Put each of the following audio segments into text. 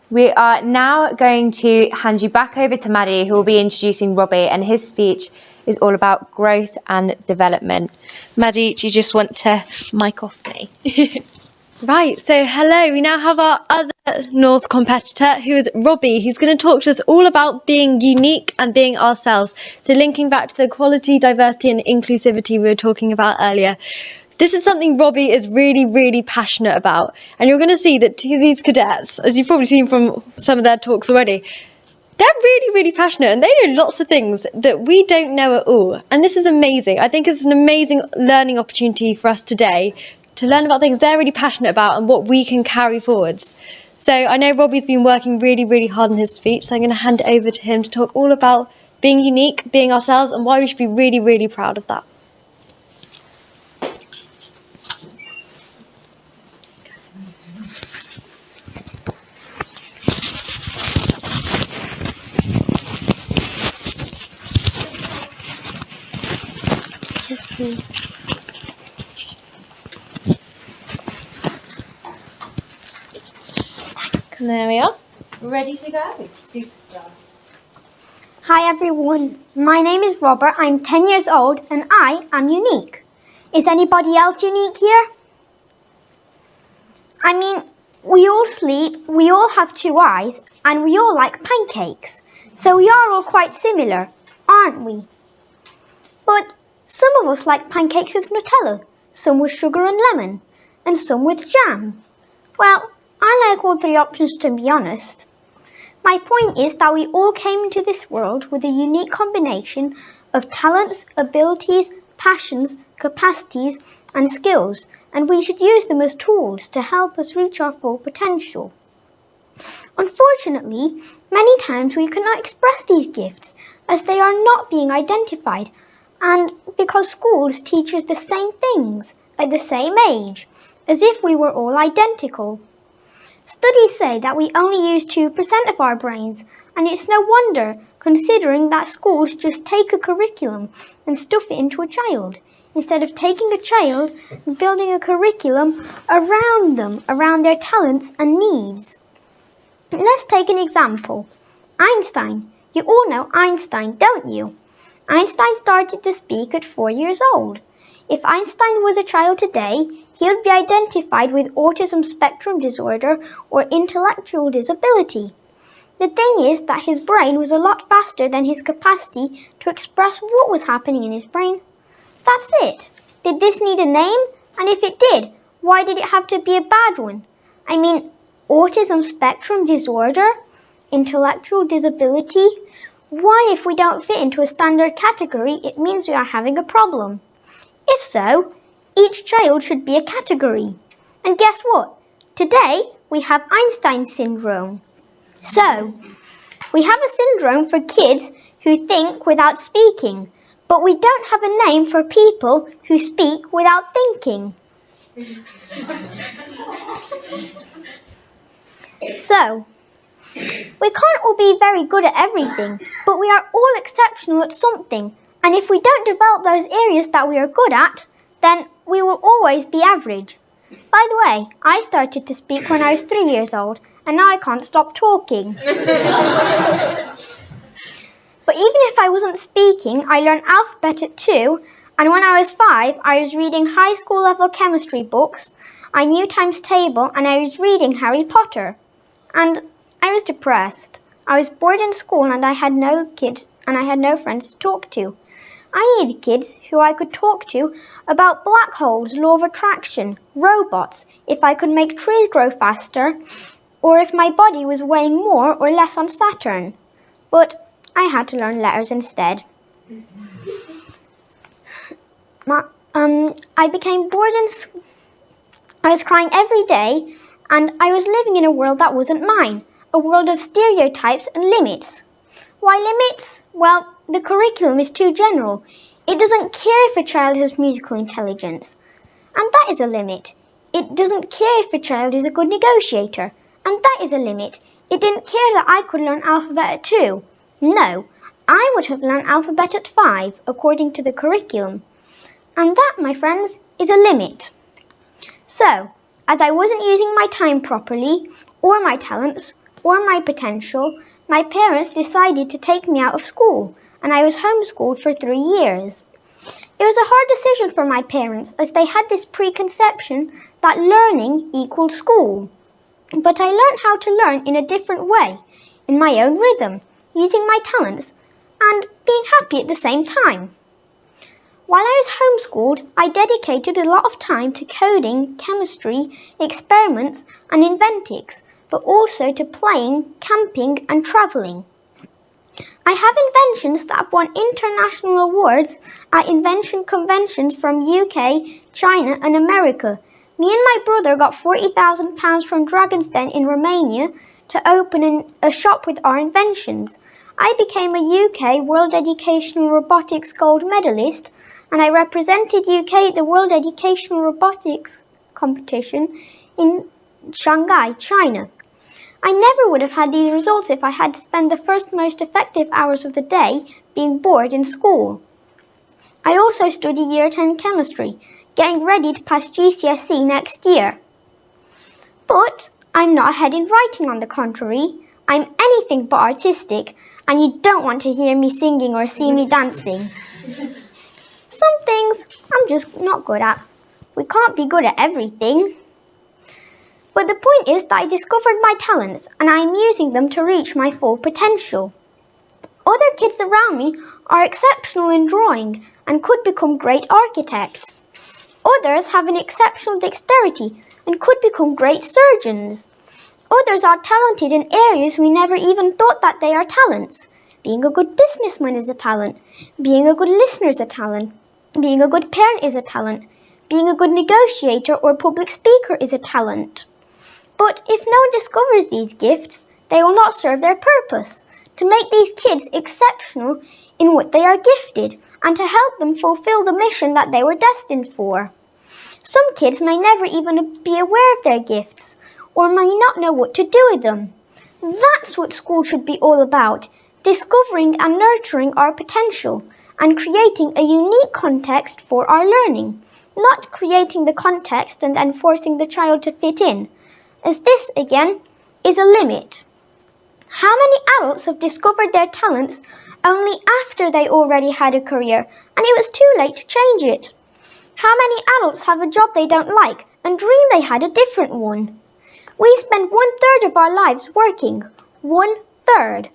We are now going to hand you back over to Maddie, who will be introducing Robbie, and his speech is all about growth and development. Maddie, do you just want to mic off me? Right, so hello, we now have our other North competitor, who is Robbie. He's going to talk to us all about being unique and being ourselves. So linking back to the equality, diversity and inclusivity we were talking about earlier. This is something Robbie is really, really passionate about. And you're going to see that these cadets, as you've probably seen from some of their talks already, they're really, really passionate and they know lots of things that we don't know at all. And this is amazing. I think it's an amazing learning opportunity for us today to learn about things they're really passionate about and what we can carry forwards. So I know Robbie's been working really, really hard on his speech, so I'm going to hand it over to him to talk all about being unique, being ourselves, and why we should be really, really proud of that. Yes, please. There we are. Ready to go? Superstar. Hi everyone, my name is Robert, I'm 10 years old and I am unique. Is anybody else unique here? I mean, we all sleep, we all have 2 eyes and we all like pancakes. So we are all quite similar, aren't we? But some of us like pancakes with Nutella, some with sugar and lemon, and some with jam. Well, I like all 3 options, to be honest. My point is that we all came into this world with a unique combination of talents, abilities, passions, capacities and skills, and we should use them as tools to help us reach our full potential. Unfortunately, many times we cannot express these gifts as they are not being identified, and because schools teach us the same things at the same age, as if we were all identical. Studies say that we only use 2% of our brains, and it's no wonder, considering that schools just take a curriculum and stuff it into a child, instead of taking a child and building a curriculum around them, around their talents and needs. Let's take an example. Einstein. You all know Einstein, don't you? Einstein started to speak at 4 years old. If Einstein was a child today, he would be identified with autism spectrum disorder or intellectual disability. The thing is that his brain was a lot faster than his capacity to express what was happening in his brain. That's it. Did this need a name? And if it did, why did it have to be a bad one? I mean, autism spectrum disorder? Intellectual disability? Why, if we don't fit into a standard category, it means we are having a problem. If so, each child should be a category. And guess what? Today, we have Einstein syndrome. So, we have a syndrome for kids who think without speaking, but we don't have a name for people who speak without thinking. So, we can't all be very good at everything, but we are all exceptional at something. And if we don't develop those areas that we are good at, then we will always be average. By the way, I started to speak when I was 3 years old, and now I can't stop talking. But even if I wasn't speaking, I learned alphabet at 2, and when I was 5, I was reading high school level chemistry books, I knew times table, and I was reading Harry Potter. And I was depressed. I was bored in school and I had no kids and I had no friends to talk to. I needed kids who I could talk to about black holes, law of attraction, robots, if I could make trees grow faster, or if my body was weighing more or less on Saturn. But I had to learn letters instead. I became bored in school. I was crying every day and I was living in a world that wasn't mine, a world of stereotypes and limits. Why limits? Well, the curriculum is too general. It doesn't care if a child has musical intelligence. And that is a limit. It doesn't care if a child is a good negotiator. And that is a limit. It didn't care that I could learn alphabet at 2. No, I would have learned alphabet at 5, according to the curriculum. And that, my friends, is a limit. So, As I wasn't using my time properly, or my talents, or my potential, my parents decided to take me out of school, and I was homeschooled for 3 years. It was a hard decision for my parents, as they had this preconception that learning equaled school. But I learned how to learn in a different way, in my own rhythm, using my talents, and being happy at the same time. While I was homeschooled, I dedicated a lot of time to coding, chemistry, experiments and inventics, but also to playing, camping and travelling. I have inventions that have won international awards at invention conventions from UK, China and America. Me and my brother got £40,000 from Dragon's Den in Romania to open a shop with our inventions. I became a UK World Educational Robotics Gold Medalist, and I represented UK at the World Educational Robotics competition in Shanghai, China. I never would have had these results if I had to spend the first most effective hours of the day being bored in school. I also study Year 10 Chemistry, getting ready to pass GCSE next year. But I'm not ahead in writing, on the contrary. I'm anything but artistic, and you don't want to hear me singing or see me dancing. Some things I'm just not good at. We can't be good at everything. But the point is that I discovered my talents, and I am using them to reach my full potential. Other kids around me are exceptional in drawing and could become great architects. Others have an exceptional dexterity and could become great surgeons. Others are talented in areas we never even thought that they are talents. Being a good businessman is a talent. Being a good listener is a talent. Being a good parent is a talent. Being a good negotiator or public speaker is a talent. But if no one discovers these gifts, they will not serve their purpose, to make these kids exceptional in what they are gifted and to help them fulfill the mission that they were destined for. Some kids may never even be aware of their gifts or may not know what to do with them. That's what school should be all about, discovering and nurturing our potential and creating a unique context for our learning, not creating the context and then forcing the child to fit in, as this, again, is a limit. How many adults have discovered their talents only after they already had a career and it was too late to change it? How many adults have a job they don't like and dream they had a different one? We spend 1/3 of our lives working. 1/3.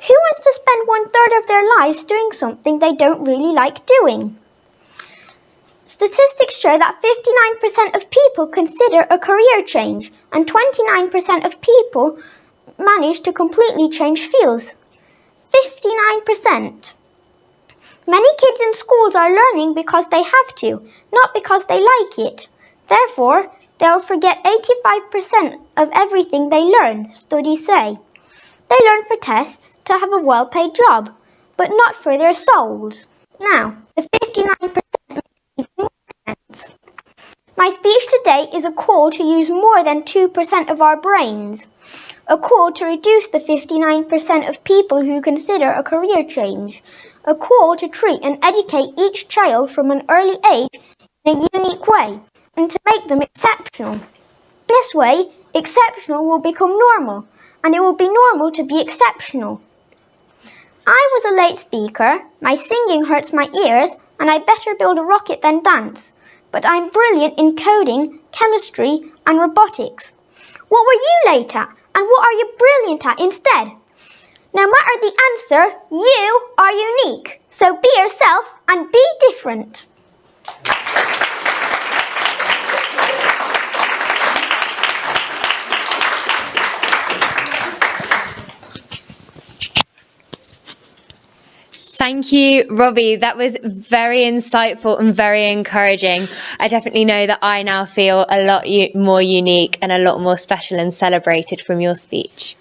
Who wants to spend 1/3 of their lives doing something they don't really like doing? Statistics show that 59% of people consider a career change and 29% of people manage to completely change fields. 59%. Many kids in schools are learning because they have to, not because they like it. Therefore, they will forget 85% of everything they learn, studies say. They learn for tests to have a well-paid job, but not for their souls. Now, the 59% makes even more sense. My speech today is a call to use more than 2% of our brains. A call to reduce the 59% of people who consider a career change. A call to treat and educate each child from an early age in a unique way and to make them exceptional. This way, exceptional will become normal, and it will be normal to be exceptional. I was a late speaker, my singing hurts my ears, and I better build a rocket than dance. But I'm brilliant in coding, chemistry, and robotics. What were you late at, and what are you brilliant at instead? No matter the answer, you are unique. So be yourself and be different. Thank you, Robbie. That was very insightful and very encouraging. I definitely know that I now feel a lot more unique and a lot more special and celebrated from your speech.